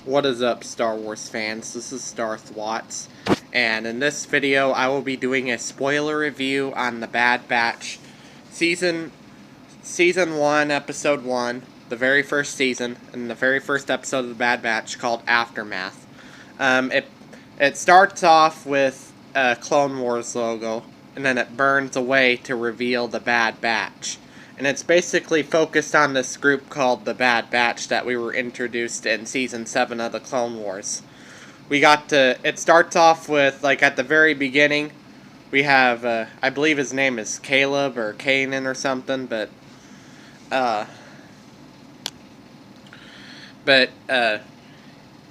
What is up, Star Wars fans? This is Darth Watts, and in this video I will be doing a spoiler review on The Bad Batch Season 1, Episode 1, the very first season, and the very first episode of The Bad Batch called Aftermath. It starts off with a Clone Wars logo, and then it burns away to reveal The Bad Batch. And it's basically focused on this group called the Bad Batch that we were introduced in Season 7 of the Clone Wars. It starts off with, like, at the very beginning, we have, I believe his name is Caleb or Kanan or something, but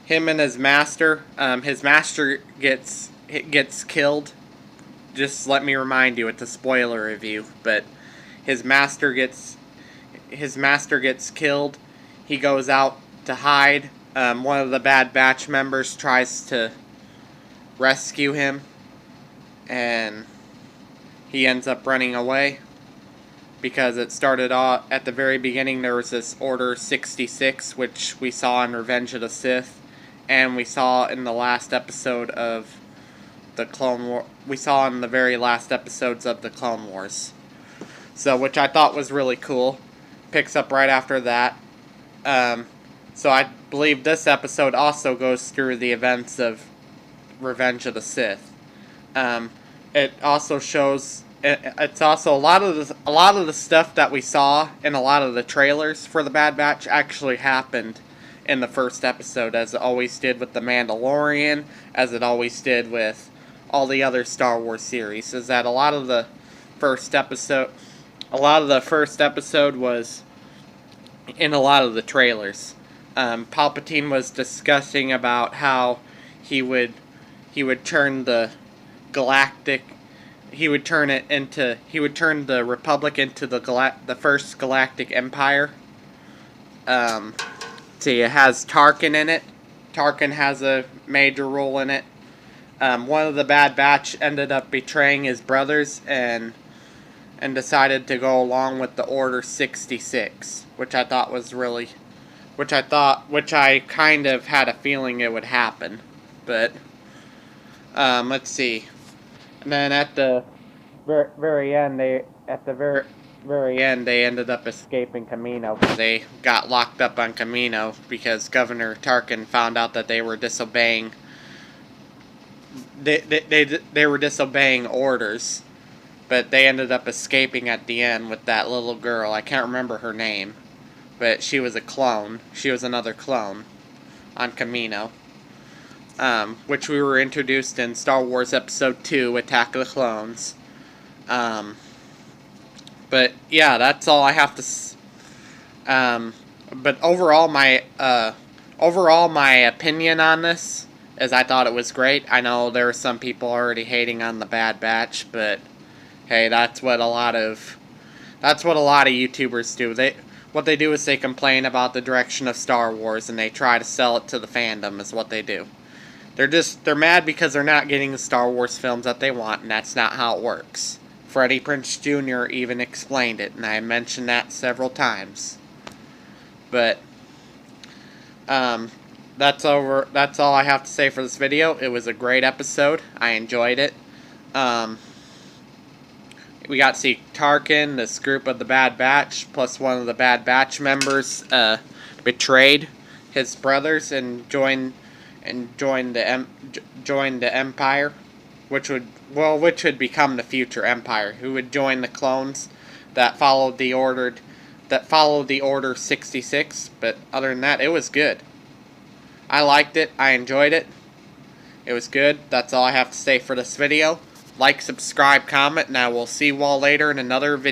him and his master gets killed. Just let me remind you, it's a spoiler review, but his master gets killed. He goes out to hide. One of the Bad Batch members tries to rescue him, and he ends up running away because it started off at the very beginning. There was this Order 66, which we saw in Revenge of the Sith, and we saw in the last episode of the Clone War. We saw in the very last episodes of the Clone Wars. So, which I thought was really cool. Picks up right after that. So I believe this episode also goes through the events of Revenge of the Sith. It also shows. It's also a lot of the stuff that we saw in a lot of the trailers for the Bad Batch actually happened in the first episode, as it always did with the Mandalorian, as it always did with all the other Star Wars series. Is that a lot of the first episode was in a lot of the trailers. Palpatine was discussing about how he would turn the Republic into the first galactic empire. See, it has Tarkin in it. Tarkin has a major role in it. One of the Bad Batch ended up betraying his brothers and decided to go along with the Order 66, which I kind of had a feeling it would happen. But, let's see. And then at the very end, they ended up escaping Kamino. They got locked up on Kamino because Governor Tarkin found out that they were disobeying. They were disobeying orders. But they ended up escaping at the end with that little girl. I can't remember her name. But she was a clone. She was another clone on Kamino. Which we were introduced in Star Wars Episode 2, Attack of the Clones. But yeah, that's all I have to but overall my opinion on this is I thought it was great. I know there are some people already hating on the Bad Batch, but hey, that's what a lot of YouTubers do. What they do is they complain about the direction of Star Wars and they try to sell it to the fandom is what they do. They're mad because they're not getting the Star Wars films that they want, and that's not how it works. Freddie Prinze Jr. even explained it, and I mentioned that several times. But that's all I have to say for this video. It was a great episode. I enjoyed it. We got to see Tarkin, this group of the Bad Batch, plus one of the Bad Batch members betrayed his brothers and joined the Empire, which would become the future Empire, who would join the clones that followed the Order 66. But other than that, it was good. I liked it. I enjoyed it. It was good. That's all I have to say for this video. Like, subscribe, comment, and I will see you all later in another video.